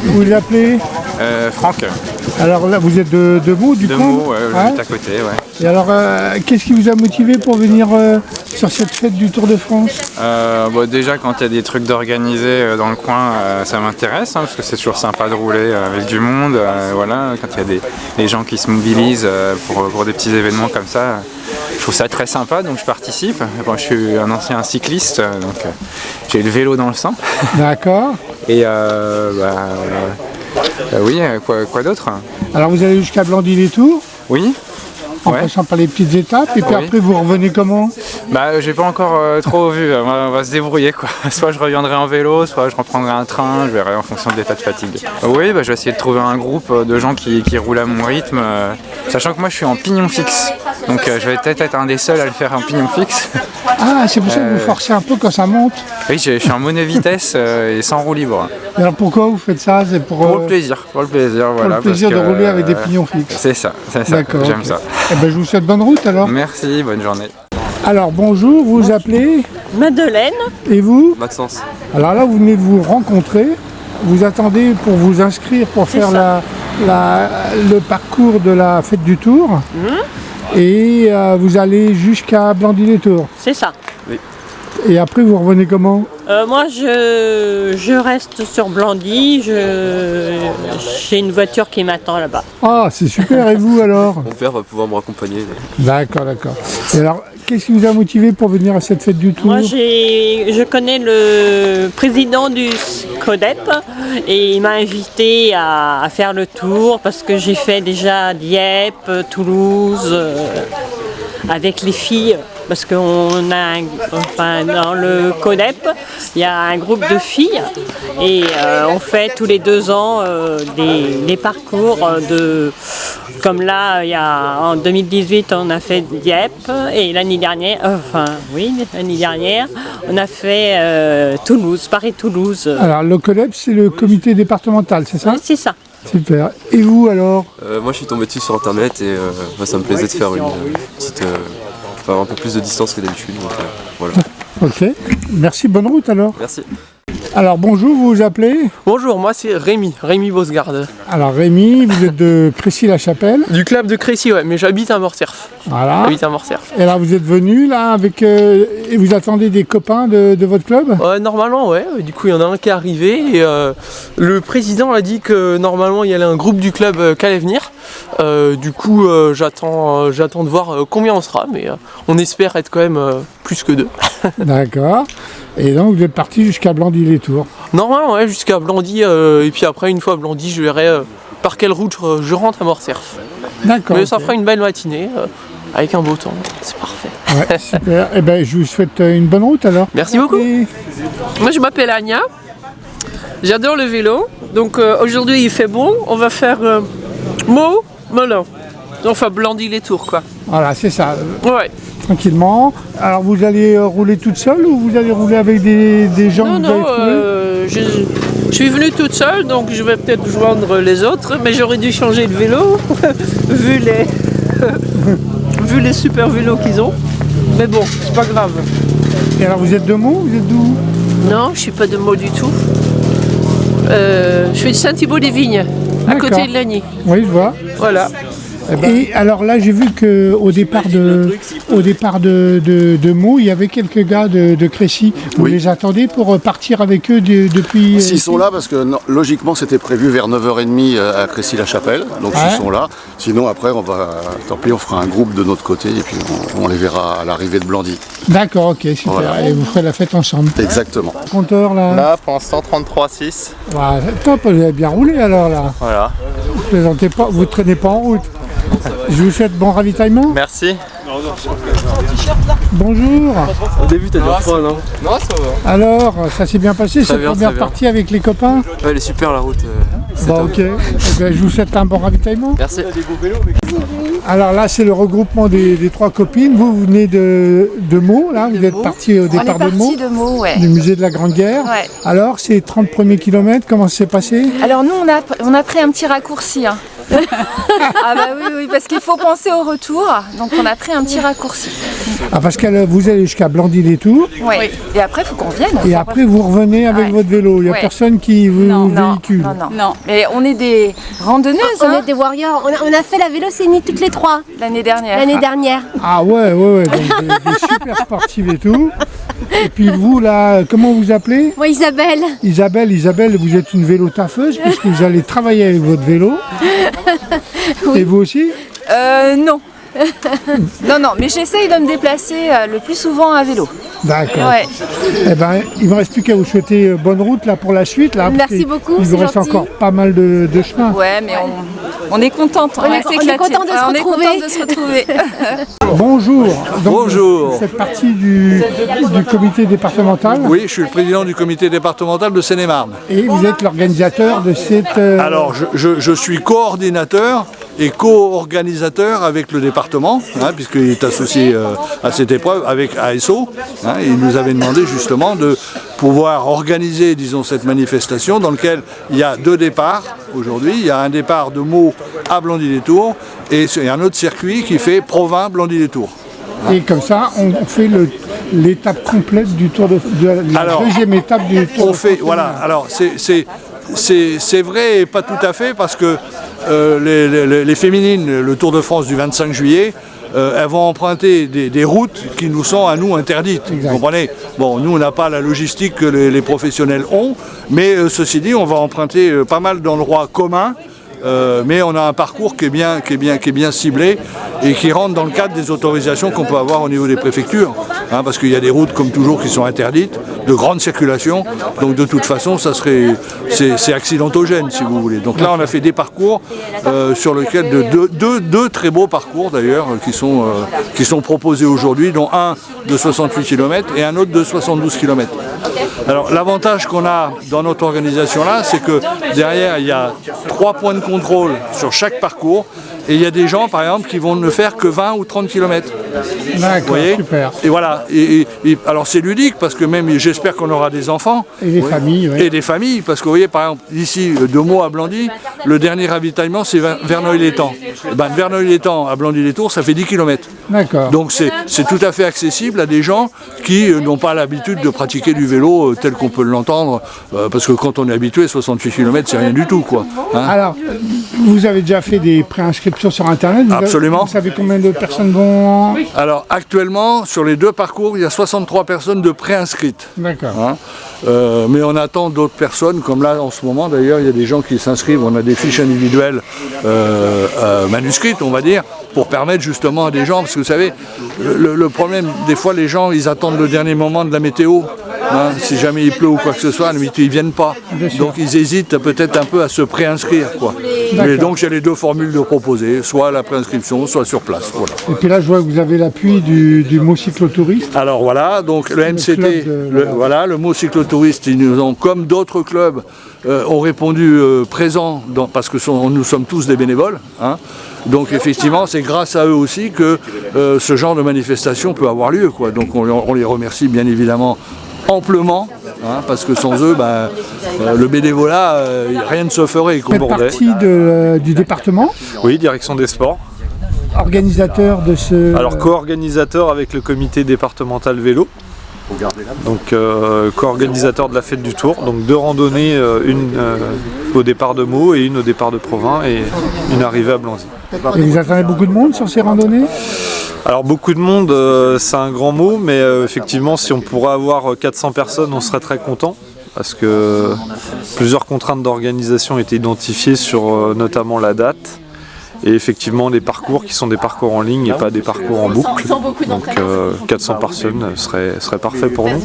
Vous l'appelez Franck. Alors là, vous êtes de Meaux, du coup. De Meaux, ouais, juste à côté, ouais. Et alors, qu'est-ce qui vous a motivé pour venir sur cette fête du Tour de France? Déjà, quand il y a des trucs d'organiser dans le coin, ça m'intéresse, parce que c'est toujours sympa de rouler avec du monde. Voilà, quand il y a des gens qui se mobilisent pour des petits événements comme ça, je trouve ça très sympa, donc je participe. Bon, je suis un ancien cycliste, donc j'ai le vélo dans le sang. D'accord. Et oui, quoi d'autre? Alors vous allez jusqu'à Blandy-les-Tours? Oui. En passant par les petites étapes, et puis après vous revenez comment? J'ai pas encore trop vu, on va se débrouiller quoi. Soit je reviendrai en vélo, soit je reprendrai un train, je verrai en fonction de l'état de fatigue. Oui, je vais essayer de trouver un groupe de gens qui roulent à mon rythme, sachant que moi je suis en pignon fixe, donc je vais peut-être être un des seuls à le faire en pignon fixe. Ah, c'est pour ça que vous forcez un peu quand ça monte? Oui, je suis en monovitesse et sans roue libre. Et alors pourquoi vous faites ça? C'est pour le plaisir, voilà. Pour le plaisir de rouler avec des pignons fixes. C'est ça, j'aime ça. Eh ben, je vous souhaite bonne route alors. Merci, bonne journée. Alors bonjour, vous vous appelez? Madeleine. Et vous? Maxence. Alors là, vous venez de vous rencontrer. Vous attendez pour vous inscrire pour faire le parcours de la fête du Tour. Et vous allez jusqu'à Blandy-les-Tours. C'est ça. Oui. Et après, vous revenez comment? Moi, je reste sur Blandy. J'ai une voiture qui m'attend là-bas. Ah, c'est super. Et vous alors? Mon père va pouvoir me raccompagner. D'accord. Et alors, qu'est-ce qui vous a motivé pour venir à cette fête du Tour? Moi, je connais le président du CODEP et il m'a invité à faire le tour parce que j'ai fait déjà Dieppe, Toulouse, avec les filles. Parce qu'on a, dans le CODEP, il y a un groupe de filles et on fait tous les 2 ans des parcours comme là, en 2018, on a fait Dieppe et l'année dernière, on a fait Toulouse, Paris-Toulouse. Alors le CODEP, c'est le comité départemental, c'est ça? C'est ça. Super. Et vous alors? Moi, je suis tombé dessus sur internet et ça me plaisait de faire une petite... un peu plus de distance que d'habitude, donc voilà. Ok, merci, bonne route alors. Merci. Alors bonjour, vous vous appelez? Bonjour, moi c'est Rémi Bosgarde. Alors Rémi, vous êtes de Crécy-la-Chapelle? Du club de Crécy, ouais, mais j'habite à Morcerf. Voilà. J'habite à Morcerf. Et là vous êtes venu là avec... et vous attendez des copains de votre club? Normalement, ouais. Du coup, il y en a un qui est arrivé et le président a dit que normalement il y avait un groupe du club qui allait venir. Du coup, j'attends de voir combien on sera, mais on espère être quand même plus que 2. D'accord. Et donc vous êtes parti jusqu'à Blandy-les-Tours? Normalement, ouais, jusqu'à Blandy, et puis après, une fois à Blandy, je verrai par quelle route je rentre à Morcerf. D'accord. Mais ça fera une belle matinée, avec un beau temps, c'est parfait. Ouais, super. Eh ben, je vous souhaite une bonne route alors. Merci beaucoup. Et... Moi je m'appelle Anya, j'adore le vélo, donc aujourd'hui il fait bon, on va faire Meaux, Melun, enfin Blandy-les-Tours quoi. Voilà, c'est ça. Ouais. Tranquillement. Alors vous allez rouler toute seule ou vous allez rouler avec des gens que vous avez trouvés? Je suis venue toute seule, donc je vais peut-être joindre les autres, mais j'aurais dû changer de vélo, vu les super vélos qu'ils ont. Mais bon, c'est pas grave. Et alors vous êtes de Meaux, vous êtes d'où? Non, je suis pas de Meaux du tout. Je suis de Saint-Thibault-des-Vignes, à côté de Lagny. Oui, je vois. Voilà. Et alors là, j'ai vu qu'au départ de Meaux, il y avait quelques gars de Crécy. Vous les attendez pour partir avec eux depuis... S'ils sont là, parce que logiquement c'était prévu vers 9h30 à Crécy-la-Chapelle, donc s'ils sont là. Sinon après, tant pis, on fera un groupe de notre côté et puis on les verra à l'arrivée de Blandy. D'accord, ok, super. Voilà. Et vous ferez la fête ensemble. Exactement. Compteur là? Là, pour l'instant, 33,6. Ouais, top, vous avez bien roulé alors là. Voilà. Vous plaisantez pas, vous traînez pas en route. Je vous souhaite bon ravitaillement. Merci. Bonjour. Au début, t'as déjà froid, non? Non, ça va. Alors, ça s'est bien passé cette première bien. partie avec les copains? Ouais, elle est super la route. Bon, ok. Eh bien, je vous souhaite un bon ravitaillement. Merci. Alors là, c'est le regroupement des 3 copines. Vous venez de Meaux, là. Vous êtes partis au départ de Meaux. On est partis de Meaux, ouais. Du musée de la Grande Guerre. Ouais. Alors, ces 30 premiers kilomètres, comment ça s'est passé? Alors nous, on a pris un petit raccourci. Hein. Ah bah oui, parce qu'il faut penser au retour, donc on a pris un petit raccourci. Ah, parce que vous allez jusqu'à Blandy-les-Tours. Oui. Et après, il faut qu'on vienne. Et après, vous revenez avec votre vélo. Il n'y a personne qui vous véhicule. Non. Mais on est des randonneuses. On est des warriors. On a fait la Vélocénie toutes les trois. L'année dernière. Ah ouais. Donc, des super sportives et tout. Et puis vous, là, comment vous appelez? Moi, Isabelle. Isabelle, vous êtes une vélo-taffeuse puisque vous allez travailler avec votre vélo. Oui. Et vous aussi? Non. non, mais j'essaye de me déplacer le plus souvent à vélo. D'accord. Ouais. Eh ben, il ne me reste plus qu'à vous souhaiter bonne route là, pour la suite. Là, merci beaucoup. Il vous reste encore pas mal de chemin. Ouais, mais on est contente. On est content de se retrouver. Bonjour. Donc, Bonjour. Vous faites partie du comité départemental? Oui, je suis le président du comité départemental de Seine-et-Marne. Et vous êtes l'organisateur de cette... Alors, je suis coordinateur et co-organisateur avec le département, puisqu'il est associé à cette épreuve avec ASO. Il nous avait demandé justement de pouvoir organiser, disons, cette manifestation dans laquelle il y a 2 départs aujourd'hui. Il y a un départ de Meaux à Blandy-les-Tours et un autre circuit qui fait Provins-Blandy-les-Tours. Et comme ça, on fait l'étape complète du Tour de la deuxième étape du Tour de France. Voilà, alors c'est vrai et pas tout à fait parce que les féminines, le Tour de France du 25 juillet, elles vont emprunter des routes qui nous sont à nous interdites. Vous comprenez? Bon, nous on n'a pas la logistique que les professionnels ont, mais ceci dit, on va emprunter pas mal dans le droit commun. Mais on a un parcours qui est bien ciblé et qui rentre dans le cadre des autorisations qu'on peut avoir au niveau des préfectures. Parce qu'il y a des routes, comme toujours, qui sont interdites, de grande circulation. Donc de toute façon, c'est accidentogène, si vous voulez. Donc là, on a fait des parcours sur lesquels deux très beaux parcours, d'ailleurs, qui sont proposés aujourd'hui, dont un de 68 km et un autre de 72 km. Alors l'avantage qu'on a dans notre organisation-là, c'est que derrière, il y a 3 points de contrôle sur chaque parcours. Et il y a des gens, par exemple, qui vont ne faire que 20 ou 30 km. D'accord, super. Et voilà. Alors c'est ludique, parce que même, j'espère qu'on aura des enfants. Et des familles, oui. Et des familles, parce que vous voyez, par exemple, ici, de Meaux à Blandy, le dernier ravitaillement, c'est Verneuil-l'Étang. De Verneuil-l'Étang à Blandy-les-Tours, ça fait 10 km. D'accord. Donc c'est tout à fait accessible à des gens qui n'ont pas l'habitude de pratiquer du vélo tel qu'on peut l'entendre, parce que quand on est habitué, 68 km, c'est rien du tout, quoi. Alors, vous avez déjà fait des préinscriptions sur Internet? Absolument. Vous savez combien de personnes vont... Alors, actuellement, sur les 2 parcours, il y a 63 personnes de préinscrites. D'accord. Mais on attend d'autres personnes, comme là, en ce moment, d'ailleurs, il y a des gens qui s'inscrivent. On a des fiches individuelles manuscrites, on va dire, pour permettre justement à des gens, parce que vous savez, le problème, des fois, les gens, ils attendent le dernier moment de la météo. Si jamais il pleut ou quoi que ce soit, ils ne viennent pas. Donc ils hésitent peut-être un peu à se préinscrire, quoi. Et donc j'ai les 2 formules de proposer, soit la préinscription, soit sur place. Voilà. Et puis là, je vois que vous avez l'appui du Meaux cyclotouriste. Alors voilà, donc le MCT, le Meaux cyclotouriste, ils nous ont, comme d'autres clubs, ont répondu présents, parce que nous sommes tous des bénévoles. Donc effectivement, c'est grâce à eux aussi que ce genre de manifestation peut avoir lieu, quoi. Donc on les remercie bien évidemment amplement, parce que sans eux, le bénévolat, rien ne se ferait. Vous faites partie du département? Oui, direction des sports. Organisateur de ce... Alors co-organisateur avec le comité départemental vélo. Donc co-organisateur de la fête du Tour. Donc 2 randonnées, une au départ de Meaux et une au départ de Provins et une arrivée à Blandy. Et vous attendez beaucoup de monde sur ces randonnées? Alors beaucoup de monde, c'est un grand mot, mais effectivement si on pourrait avoir 400 personnes, on serait très content. Parce que plusieurs contraintes d'organisation étaient identifiées sur notamment la date. Et effectivement des parcours qui sont des parcours en ligne et pas des parcours en boucle. Donc 400 personnes serait parfait pour nous.